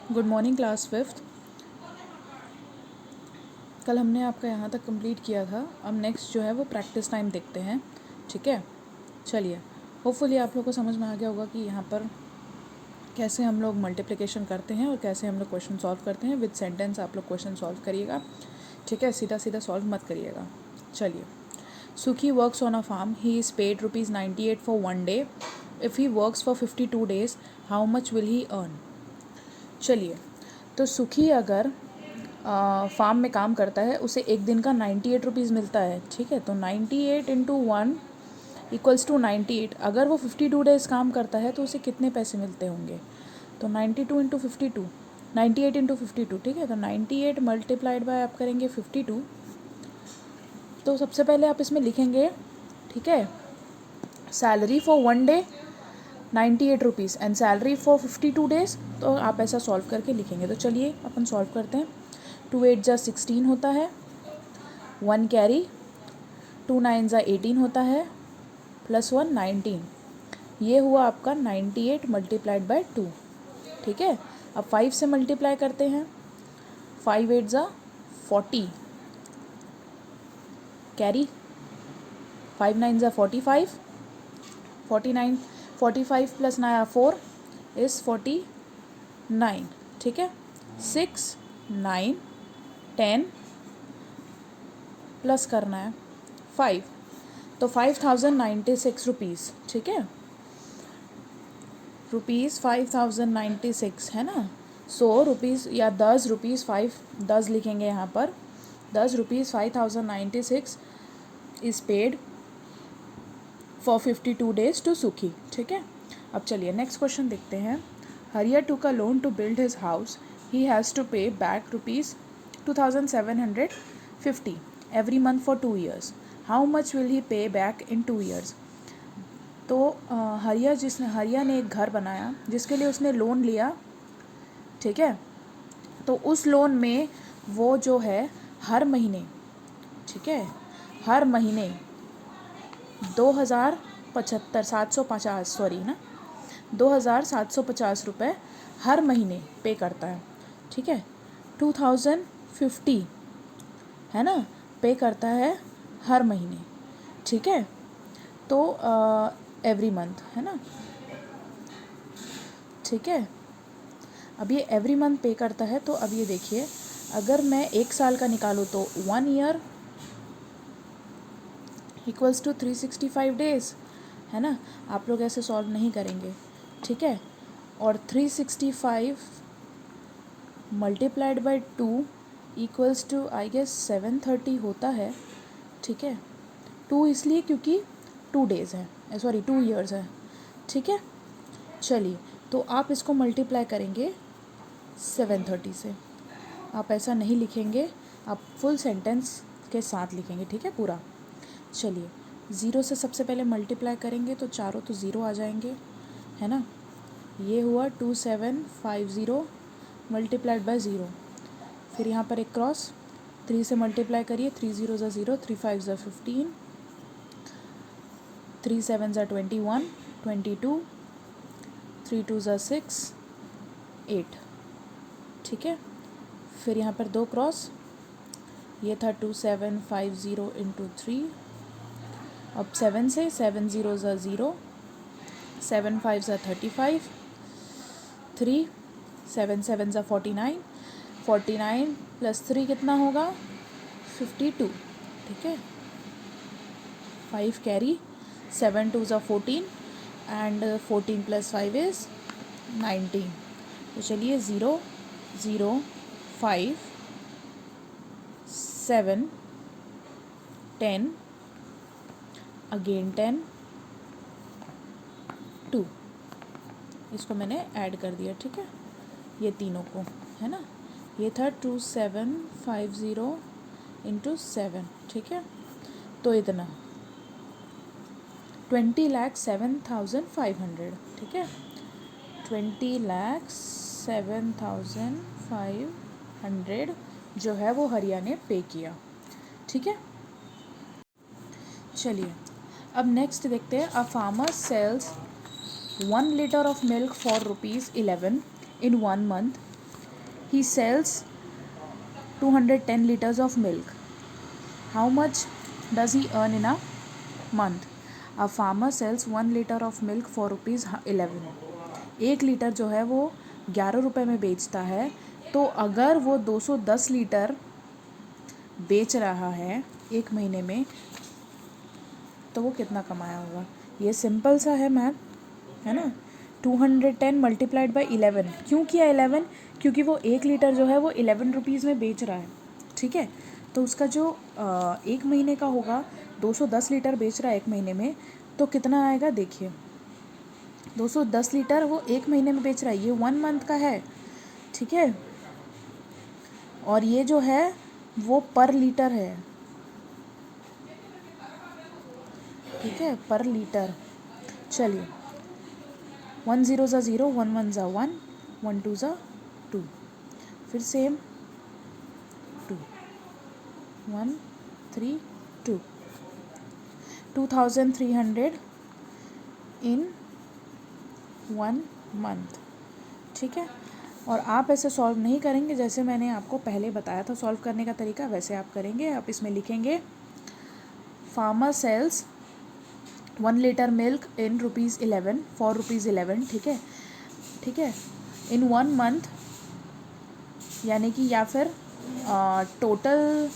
Good morning class fifth. कल हमने आपका यहाँ तक कंप्लीट किया था। अब नेक्स्ट जो है वो प्रैक्टिस टाइम देखते हैं। ठीक है, चलिए। होपफुली आप लोग को समझ में आ गया होगा कि यहाँ पर कैसे हम लोग मल्टीप्लिकेशन करते हैं और कैसे हम लोग क्वेश्चन सॉल्व करते हैं। विद सेंटेंस आप लोग क्वेश्चन सॉल्व करिएगा, ठीक है, सीधा सीधा सॉल्व मत करिएगा। चलिए। Sukhi works on a farm, he is paid ₹98 for 1 day. If he works for 52 days, how much will he earn. चलिए, तो सुखी अगर फार्म में काम करता है, उसे एक दिन का 98 रुपीज़ मिलता है। ठीक है, तो 98 इंटू 1 इक्वल्स टू 98। अगर वो 52 डेज़ काम करता है तो उसे कितने पैसे मिलते होंगे? तो 92 इंटू 52, 98 इंटू 52। ठीक है, तो 98 मल्टीप्लाइड बाय आप करेंगे 52। तो सबसे पहले आप इसमें लिखेंगे, ठीक है, salary for 1 day 98 rupees and salary for 52 days. तो आप ऐसा सॉल्व करके लिखेंगे। तो चलिए अपन सॉल्व करते हैं। 2 8 जा 16 होता है, 1 कैरी, 2 9 जा 18 होता है, +1 19। ये हुआ आपका 98 मल्टीप्लाइड बाय 2। ठीक है, अब 5 से मल्टीप्लाई करते हैं। 5 8 जा 40 कैरी, 5 9 जा 45, 49 45 प्लस 4 इज़ 49। ठीक है, 6 9 10 प्लस करना है 5, तो 5096 रुपीज़। ठीक है, ₹5096 है ना। ₹100 या ₹10 5 10 लिखेंगे यहाँ पर। ₹10 5096 is paid for 52 days to Sukhi. ठीक है, अब चलिए नेक्स्ट क्वेश्चन देखते हैं। Hariya took a loan to build his house, he has to pay back ₹2750 every month for 2 years. How much will he pay back in 2 years? तो हरिया ने एक घर बनाया जिसके लिए उसने लोन लिया। ठीक है, तो उस लोन में वो जो है हर महीने, ठीक है, हर महीने 2,750 रुपये हर महीने पे करता है। ठीक है, 2050 है ना, पे करता है हर महीने। ठीक है, तो एवरी मंथ है ना। ठीक है, अब ये एवरी मंथ पे करता है। तो अब ये देखिए, अगर मैं 1 साल का निकालूँ तो 1 ईयर इक्वल्स टू 365 डेज़ है ना। आप लोग ऐसे सॉल्व नहीं करेंगे, ठीक है। और 365 multiplied by 2 equals to I guess 730 होता है। ठीक है, 2 इसलिए क्योंकि 2 डेज़ है, सॉरी 2 ईयर्स है। ठीक है, चलिए, तो आप इसको मल्टीप्लाई करेंगे 730 से। आप ऐसा नहीं लिखेंगे, आप फुल सेंटेंस के साथ लिखेंगे। ठीक है, पूरा। चलिए, 0 से सबसे पहले मल्टीप्लाई करेंगे तो चारों तो 0 आ जाएंगे, है ना। ये हुआ 2750 मल्टीप्लाइड बाय 0। फिर यहाँ पर एक क्रॉस, 3 से मल्टीप्लाई करिए, 3 0 ज़ा 0, 3 5 ज़ा 15, 3 7 ज़ा 21 22, 3 2 ज़ा 6 8। ठीक है, फिर यहाँ पर 2 क्रॉस, ये था 2750 इंटू 3। अब 7 से 7 0 ज़ा 0, 7 5 ज़ा 35, 3 7 7 ज़ा 49, 49 प्लस 3 कितना होगा 52। ठीक है, 5 कैरी, 7 2 ज़ा 14 एंड 14 प्लस 5 इज़ 19। तो चलिए 0 0 5 7 10 अगेन 10 2, इसको मैंने ऐड कर दिया। ठीक है, ये तीनों को, है ना। ये था 2750 इंटू 7। ठीक है, तो इतना 20,07,500। ठीक है, 20,07,500 जो है वो हरिया ने पे किया। ठीक है, चलिए अब नेक्स्ट देखते हैं। A farmer sells 1 liter of milk for ₹11 in 1 month. he sells 210 liters of milk. How much does he earn in a month? A farmer sells 1 liter of milk for ₹11. 1 litre जो है वो 11 रुपये में बेचता है. तो अगर वो 210 लीटर बेच रहा है एक महीने में तो वो कितना कमाया होगा. ये सिंपल सा है मैथ, है ना. 210 मल्टीप्लाइड बाई 11. क्यों किया 11? क्योंकि वो 1 लीटर जो है वो 11 रुपीज़ में बेच रहा है. ठीक है. तो उसका जो एक महीने का होगा, 210 लीटर बेच रहा है एक महीने में, तो कितना आएगा देखिए. 210 लीटर वो एक महीने में बेच रहा है, ये 1 मंथ का है. ठीक है. और ये जो है वो पर लीटर है. ठीक है, पर लीटर. चलिए, 1 0 ज़ा 0, 1 1 ज़ा 1, 1 2 ज़ा 2, फिर सेम 2, 1 3 2, 2300 इन 1 मंथ. ठीक है. और आप ऐसे सॉल्व नहीं करेंगे, जैसे मैंने आपको पहले बताया था सॉल्व करने का तरीका, वैसे आप करेंगे. आप इसमें लिखेंगे farmer sells 1 litre milk in ₹11 for ₹11. ठीक है. ठीक है. इन 1 मंथ, यानी कि या फिर total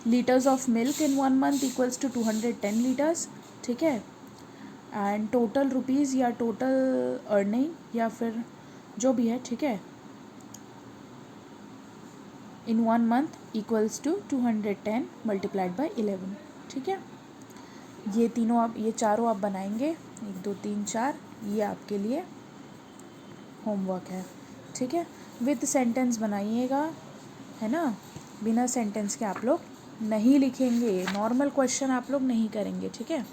litres of milk in 1 month equals to 210 litres. ठीक है. एंड टोटल रुपीज़ या टोटल अर्निंग या फिर जो भी है. ठीक है. In 1 month equals to 210 multiplied by 11. ठीक है. ये तीनों आप, ये चारों आप बनाएंगे. 1 2 3 4. ये आपके लिए होमवर्क है. ठीक है. विद सेंटेंस बनाइएगा, है ना. बिना सेंटेंस के आप लोग नहीं लिखेंगे. नॉर्मल क्वेश्चन आप लोग नहीं करेंगे. ठीक है.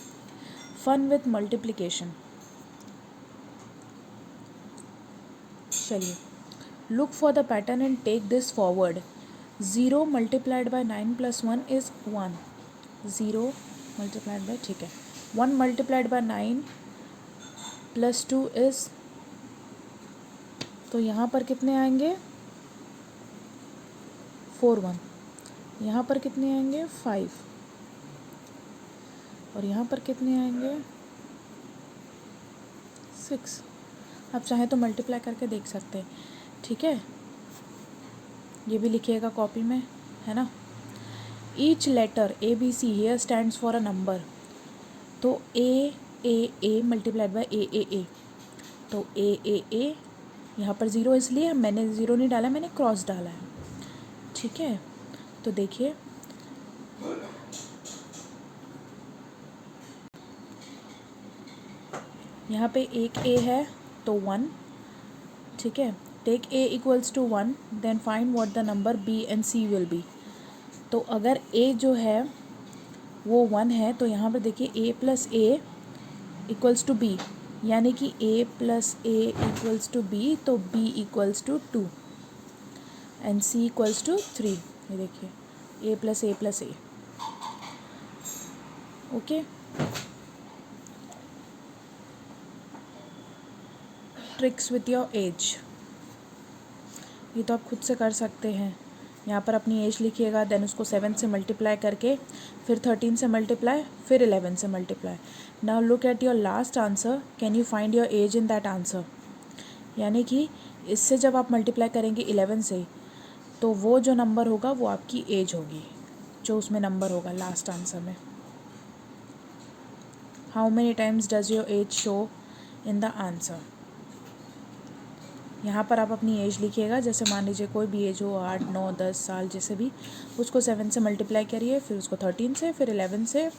Fun with multiplication. चलिए, look for the pattern and take this forward. 0 multiplied by 9 + 1 is 1. 0 multiplied by, ठीक है, 1 मल्टीप्लाइड बाय 9 + 2 इज़, तो यहाँ पर कितने आएंगे 4 1. यहाँ पर कितने आएंगे 5. और यहाँ पर कितने आएंगे 6. आप चाहें तो मल्टीप्लाई करके देख सकते हैं. ठीक है. ये भी लिखिएगा कॉपी में, है ना. Each letter ABC here stands for a number. तो A मल्टीप्लाइड बाय A. तो A यहाँ पर 0 इसलिए मैंने 0 नहीं डाला, मैंने क्रॉस डाला है. ठीक है. तो देखिए, यहाँ पे एक A है तो 1. ठीक है. Take A equals to 1, then find what the number B and C will be. तो अगर A जो है वो 1 है तो यहाँ पर देखिए A + A equals to B, यानी कि A + A equals to B, तो B equals to 2 and C equals to 3. ये देखिए A + A. Okay. Tricks with your age, ये तो आप खुद से कर सकते हैं. यहाँ पर अपनी एज लिखिएगा, देन उसको 7 से मल्टीप्लाई करके, फिर 13 से मल्टीप्लाई, फिर 11 से multiply. Now look at your last answer. Can you find your age in that answer. यानी कि इससे जब आप मल्टीप्लाई करेंगे 11 से, तो वो जो नंबर होगा वो आपकी एज होगी, जो उसमें नंबर होगा लास्ट आंसर में. How many times does your age show in the answer. यहाँ पर आप अपनी एज लिखिएगा. जैसे मान लीजिए कोई भी एज हो, 8 9 10 साल, जैसे भी, उसको 7 से मल्टीप्लाई करिए, फिर उसको 13 से, फिर 11 से.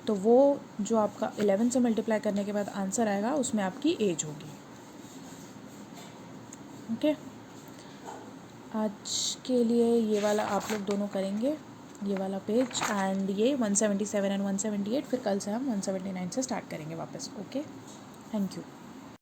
तो वो जो आपका 11 से मल्टीप्लाई करने के बाद आंसर आएगा उसमें आपकी एज होगी. ओके. आज के लिए ये वाला आप लोग दोनों करेंगे, ये वाला पेज एंड ये 177 एंड 178. फिर कल से हम 179 से स्टार्ट करेंगे वापस. ओके. Thank you.